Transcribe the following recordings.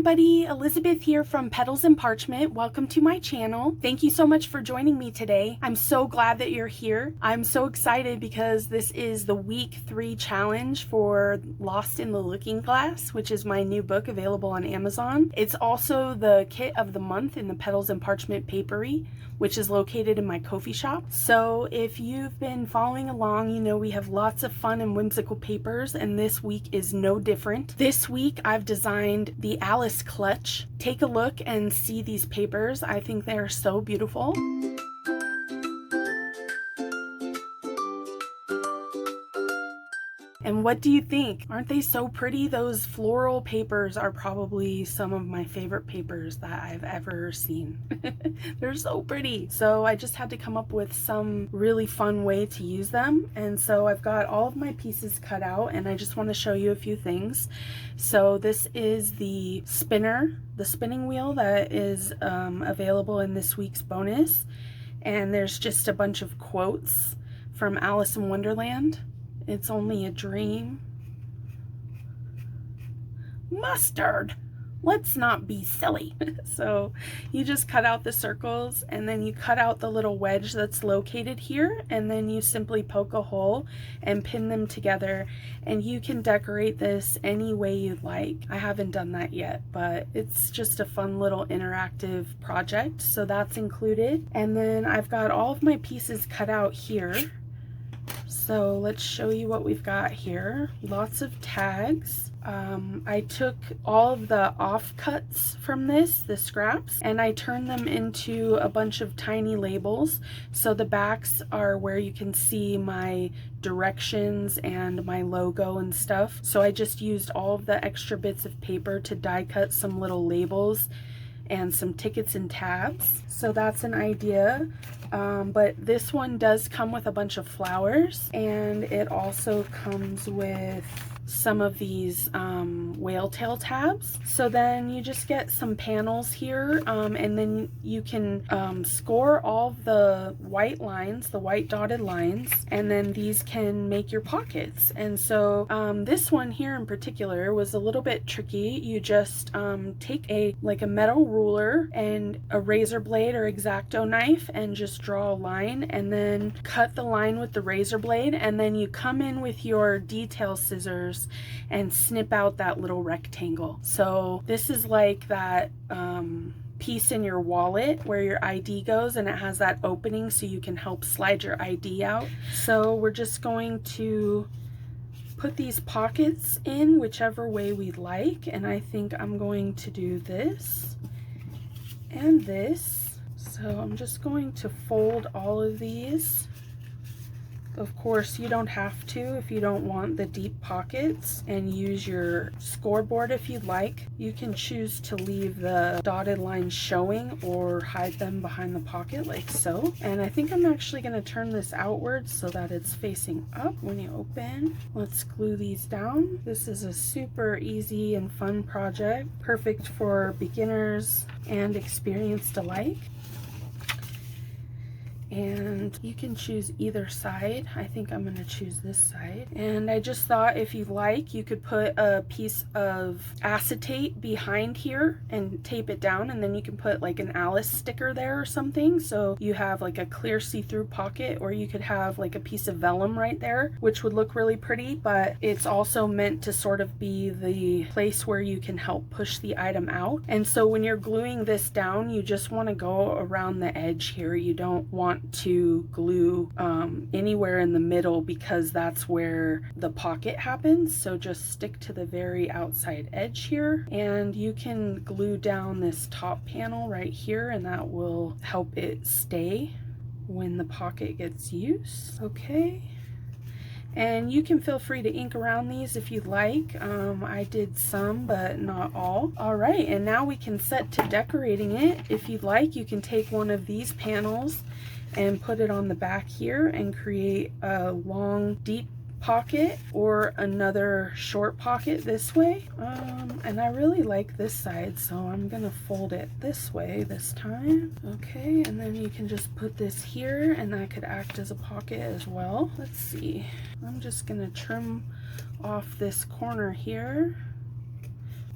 everybody, Elizabeth here from Petals and Parchment. Welcome to my channel. Thank you so much for joining me today. I'm so glad that you're here. I'm so excited because this is the week 3 challenge for Lost in the Looking Glass, which is my new book available on Amazon. It's also the kit of the month in the Petals and Parchment papery, which is located in my Ko-fi shop. So if you've been following along, you know we have lots of fun and whimsical papers, and this week is no different. This week I've designed the Alice clutch. Take a look and see these papers. I think they are so beautiful. And what do you think? Aren't they so pretty? Those floral papers are probably some of my favorite papers that I've ever seen. They're so pretty. So I just had to come up with some really fun way to use them. And so I've got all of my pieces cut out, and I just want to show you a few things. So this is the spinner, the spinning wheel that is available in this week's bonus. And there's just a bunch of quotes from Alice in Wonderland. It's only a dream. Mustard! Let's not be silly. So you just cut out the circles, and then you cut out the little wedge that's located here, and then you simply poke a hole and pin them together, and you can decorate this any way you'd like. I haven't done that yet, but it's just a fun little interactive project, so that's included. And then I've got all of my pieces cut out here. So let's show you what we've got here. Lots of tags. I took all of the offcuts from this, the scraps, and I turned them into a bunch of tiny labels. So the backs are where you can see my directions and my logo and stuff. So I just used all of the extra bits of paper to die cut some little labels and some tickets and tabs. So that's an idea. But this one does come with a bunch of flowers, and it also comes with some of these whale tail tabs. So then you just get some panels here, and then you can score all of the white lines, the white dotted lines, and then these can make your pockets. And so this one here in particular was a little bit tricky. You just take a metal ruler and a razor blade or X-Acto knife and just draw a line, and then cut the line with the razor blade, and then you come in with your detail scissors and snip out that little rectangle. So this is like that piece in your wallet where your ID goes, and it has that opening so you can help slide your ID out. So we're just going to put these pockets in whichever way we like, and I think I'm going to do this and this. So I'm just going to fold all of these. Of course, you don't have to if you don't want the deep pockets, and use your scoreboard if you'd like. You can choose to leave the dotted lines showing or hide them behind the pocket like so. And I think I'm actually going to turn this outwards so that it's facing up when you open. Let's glue these down. This is a super easy and fun project, perfect for beginners and experienced alike. And you can choose either side. I think I'm going to choose this side. And I just thought if you like, you could put a piece of acetate behind here and tape it down, and then you can put like an Alice sticker there or something, so you have like a clear see-through pocket. Or you could have like a piece of vellum right there, which would look really pretty, but it's also meant to sort of be the place where you can help push the item out. And so when you're gluing this down, you just want to go around the edge here. You don't want to glue anywhere in the middle, because that's where the pocket happens. So just stick to the very outside edge here, and you can glue down this top panel right here, and that will help it stay when the pocket gets used. Okay. And you can feel free to ink around these if you'd like. I did some, but not all. All right, and now we can set to decorating it. If you'd like, you can take one of these panels and put it on the back here and create a long, deep pocket, or another short pocket this way. And I really like this side, so I'm gonna fold it this way this time. Okay, and then you can just put this here, and that could act as a pocket as well. Let's see. I'm just gonna trim off this corner here.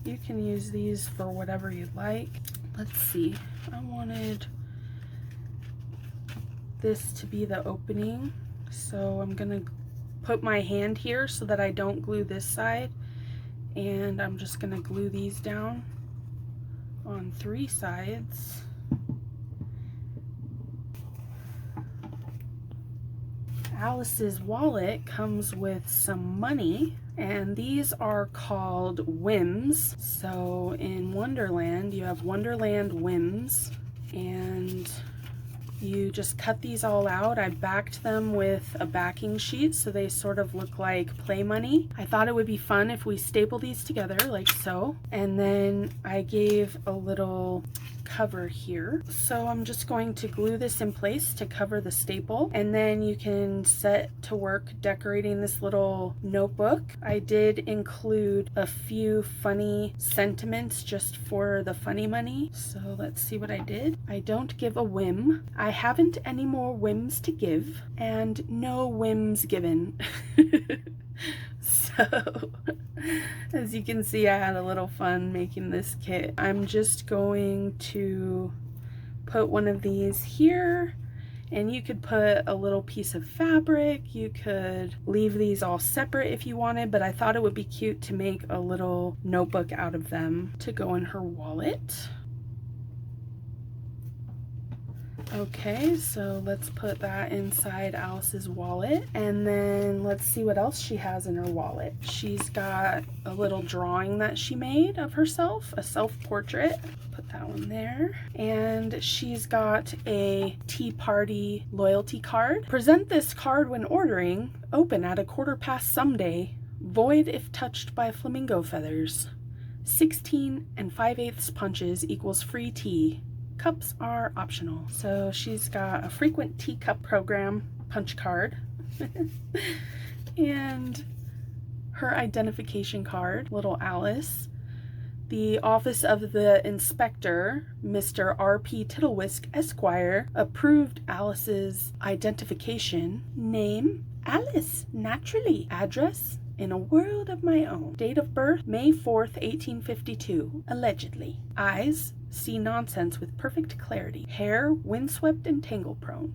You can use these for whatever you'd like. Let's see, I wanted this to be the opening, so I'm gonna put my hand here so that I don't glue this side, and I'm just gonna glue these down on 3 sides. Alice's wallet comes with some money, and these are called whims. So in Wonderland, you have Wonderland whims, and you just cut these all out. I backed them with a backing sheet so they sort of look like play money. I thought it would be fun if we staple these together like so, and then I gave a little cover here. So I'm just going to glue this in place to cover the staple, and then you can set to work decorating this little notebook. I did include a few funny sentiments just for the funny money. So let's see what I did. I don't give a whim. I haven't any more whims to give, and no whims given. So, as you can see, I had a little fun making this kit. I'm just going to put one of these here, and you could put a little piece of fabric. You could leave these all separate if you wanted, but I thought it would be cute to make a little notebook out of them to go in her wallet. Okay, so let's put that inside Alice's wallet, and then let's see what else she has in her wallet. She's got a little drawing that she made of herself, a self-portrait. Put that one there. And she's got a tea party loyalty card. Present this card when ordering. Open at 1/4 someday. Void if touched by flamingo feathers. 16 5/8 punches equals free tea. Cups are optional. So she's got a frequent teacup program punch card and her identification card, little Alice. The Office of the Inspector, Mr. R.P. Tiddlewisk, Esquire, approved Alice's identification. Name, Alice, naturally. Address, in a world of my own. Date of birth, May 4th, 1852, allegedly. Eyes, see nonsense with perfect clarity. Hair, windswept and tangle prone.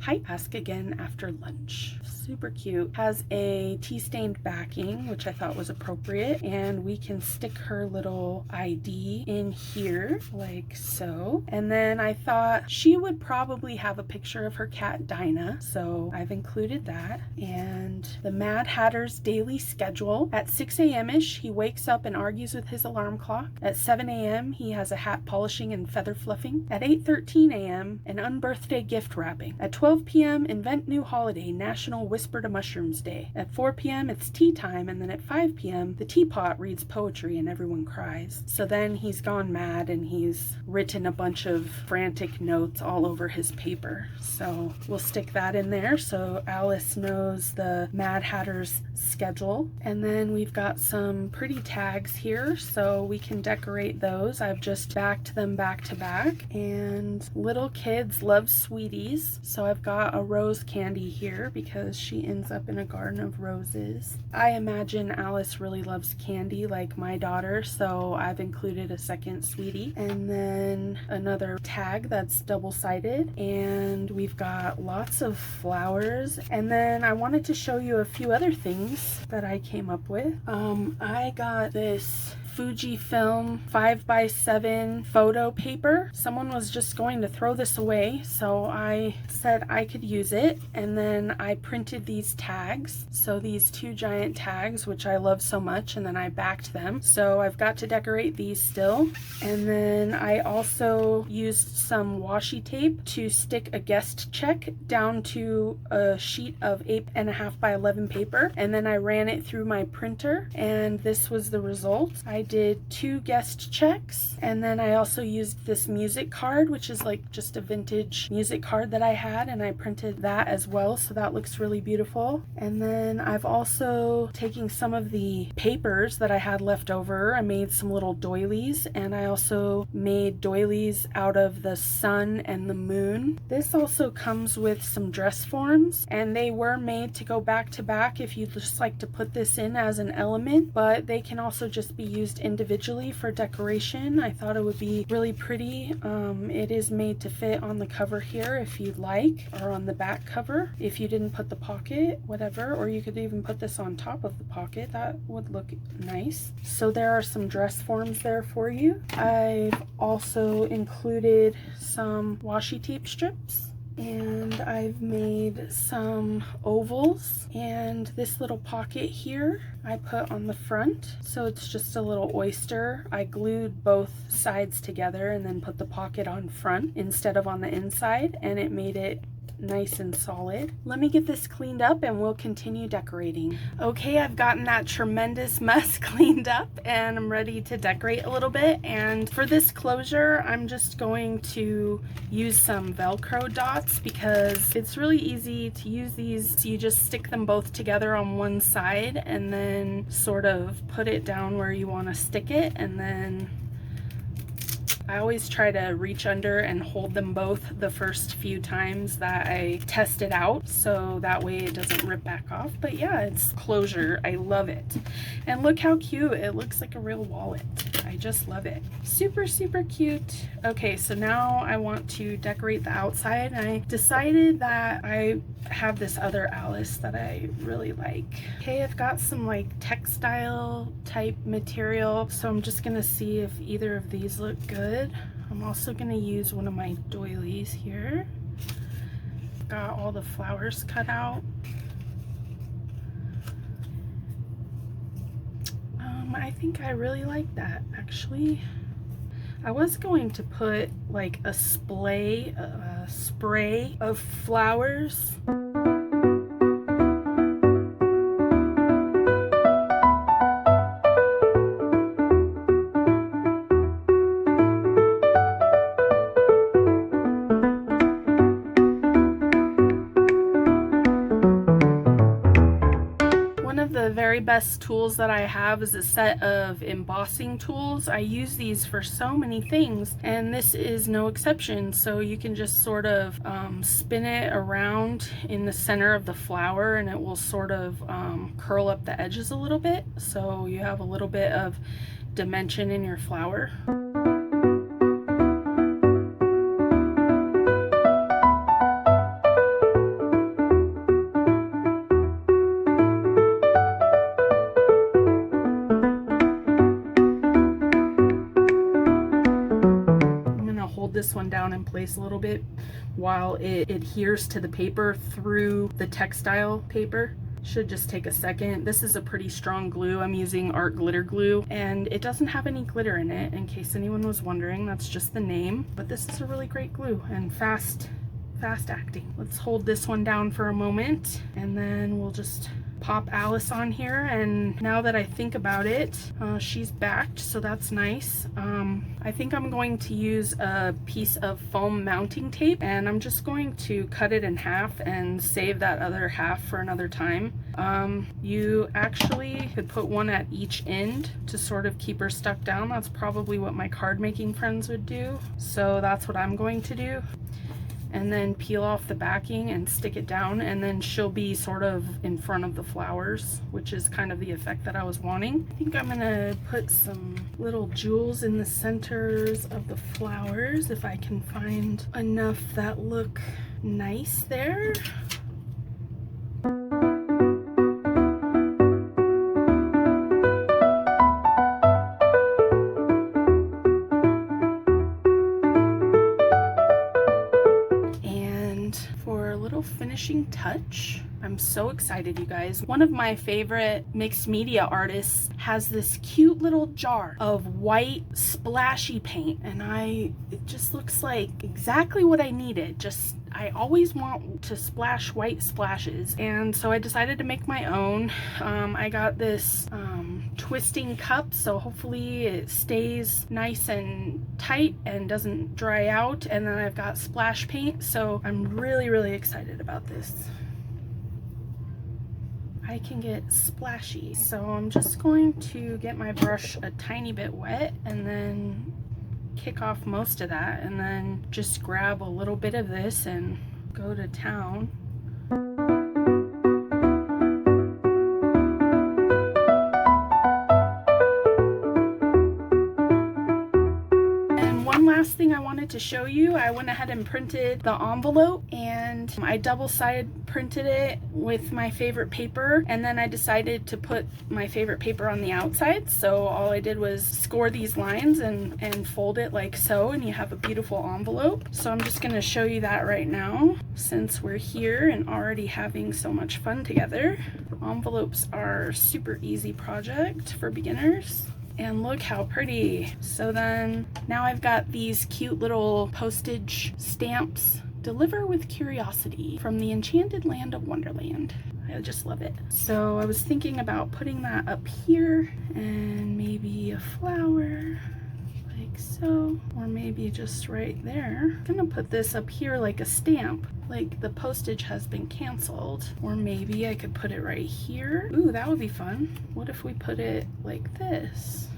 Height, ask again after lunch. Super cute. Has a tea-stained backing, which I thought was appropriate, and we can stick her little ID in here like so. And then I thought she would probably have a picture of her cat Dinah, so I've included that. And the Mad Hatter's daily schedule. At 6 a.m.-ish, he wakes up and argues with his alarm clock. At 7 a.m., he has a hat polishing and feather fluffing. At 8:13 a.m., an unbirthday gift wrapping. At 12 p.m., invent new holiday, National Whisper to Mushrooms Day. At 4 p.m., it's tea time, and then at 5 p.m., the teapot reads poetry and everyone cries. So then he's gone mad and he's written a bunch of frantic notes all over his paper. So we'll stick that in there so Alice knows the Mad Hatter's schedule. And then we've got some pretty tags here so we can decorate those. I've just backed them back to back, and little kids love sweeties, so I've got a rose candy here because she ends up in a garden of roses. I imagine Alice really loves candy like my daughter, so I've included a second sweetie. And then another tag that's double-sided, and we've got lots of flowers. And then I wanted to show you a few other things that I came up with. I got this Fujifilm 5x7 photo paper. Someone was just going to throw this away, so I said I could use it, and then I printed these tags. So these 2 giant tags, which I love so much, and then I backed them. So I've got to decorate these still. And then I also used some washi tape to stick a guest check down to a sheet of 8.5 by 11 paper, and then I ran it through my printer, and this was the result. I did 2 guest checks, and then I also used this music card, which is like just a vintage music card that I had, and I printed that as well, so that looks really beautiful. And then I've also taken some of the papers that I had left over. I made some little doilies, and I also made doilies out of the sun and the moon. This also comes with some dress forms, and they were made to go back to back if you'd just like to put this in as an element, but they can also just be used used individually for decoration. I thought it would be really pretty. It is made to fit on the cover here if you'd like, or on the back cover if you didn't put the pocket, whatever, or you could even put this on top of the pocket. That would look nice. So there are some dress forms there for you. I've also included some washi tape strips, and I've made some ovals, and this little pocket here I put on the front, so it's just a little oyster. I glued both sides together and then put the pocket on front instead of on the inside, and it made it nice and solid. Let me get this cleaned up and we'll continue decorating. Okay, I've gotten that tremendous mess cleaned up and I'm ready to decorate a little bit. And for this closure, I'm just going to use some Velcro dots because it's really easy to use these. So you just stick them both together on one side and then sort of put it down where you want to stick it, and then I always try to reach under and hold them both the first few times that I test it out, so that way it doesn't rip back off. But yeah, it's closure. I love it. And look how cute. It looks like a real wallet. I just love it. Super, super cute. Okay, so now I want to decorate the outside. I decided that I have this other Alice that I really like. Okay, I've got some like textile type material, so I'm just gonna see if either of these look good. I'm also gonna use one of my doilies here. Got all the flowers cut out. I think I really like that, actually. I was going to put like a spray of flowers. Very best tools that I have is a set of embossing tools. I use these for so many things, and this is no exception. So you can just sort of spin it around in the center of the flower, and it will sort of curl up the edges a little bit, so you have a little bit of dimension in your flower. This one down in place a little bit while it adheres to the paper through the textile paper. Should just take a second. This is a pretty strong glue. I'm using art glitter glue, and it doesn't have any glitter in it, in case anyone was wondering. That's just the name, but this is a really great glue and fast acting. Let's hold this one down for a moment, and then we'll just pop Alice on here. And now that I think about it, she's backed, so that's nice. I think I'm going to use a piece of foam mounting tape, and I'm just going to cut it in half and save that other half for another time. You actually could put one at each end to sort of keep her stuck down. That's probably what my card making friends would do, so that's what I'm going to do. And then peel off the backing and stick it down, and then she'll be sort of in front of the flowers, which is kind of the effect that I was wanting. I think I'm gonna put some little jewels in the centers of the flowers if I can find enough that look nice there. Finishing touch, I'm so excited, you guys. One of my favorite mixed media artists has this cute little jar of white splashy paint, and it just looks like exactly what I needed. I always want to splash white splashes, and so I decided to make my own. I got this twisting cup, so hopefully it stays nice and tight and doesn't dry out, and then I've got splash paint, so I'm really excited about this. I can get splashy, so I'm just going to get my brush a tiny bit wet and then kick off most of that, and then just grab a little bit of this and go to town. last thing I wanted to show you, I went ahead and printed the envelope, and I double-side printed it with my favorite paper, and then I decided to put my favorite paper on the outside. So all I did was score these lines and fold it like so, and you have a beautiful envelope. So I'm just going to show you that right now since we're here and already having so much fun together. Envelopes are a super easy project for beginners. And look how pretty. So then now I've got these cute little postage stamps. Deliver with curiosity from the enchanted land of Wonderland. I just love it. So I was thinking about putting that up here, and maybe a flower like so, or maybe just right there. I'm gonna put this up here like a stamp, like the postage has been canceled. Or maybe I could put it right here. Ooh, that would be fun. What if we put it like this?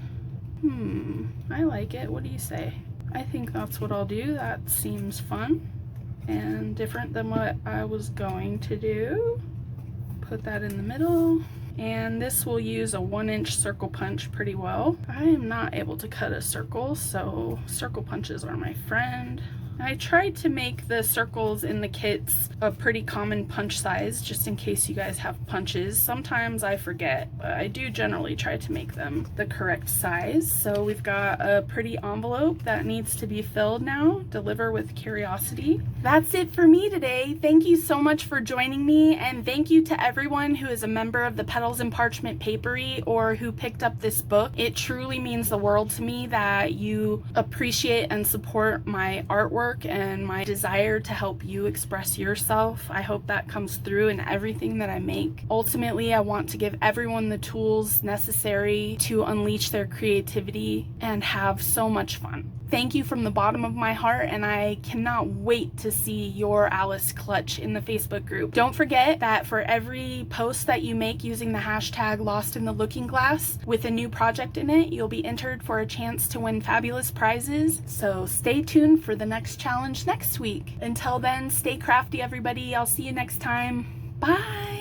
I like it. What do you say? I think that's what I'll do. That seems fun and different than what I was going to do. Put that in the middle. And this will use a 1-inch circle punch pretty well. I am not able to cut a circle, so circle punches are my friend. I tried to make the circles in the kits a pretty common punch size, just in case you guys have punches. Sometimes I forget, but I do generally try to make them the correct size. So we've got a pretty envelope that needs to be filled now. Deliver with curiosity. That's it for me today. Thank you so much for joining me, and thank you to everyone who is a member of the Petals and Parchment Papery or who picked up this book. It truly means the world to me that you appreciate and support my artwork and my desire to help you express yourself. I hope that comes through in everything that I make. Ultimately, I want to give everyone the tools necessary to unleash their creativity and have so much fun. Thank you from the bottom of my heart, and I cannot wait to see your Alice clutch in the Facebook group. Don't forget that for every post that you make using the hashtag Lostinthelookingglass with a new project in it, you'll be entered for a chance to win fabulous prizes. So stay tuned for the next challenge next week. Until then, stay crafty, everybody. I'll see you next time. Bye!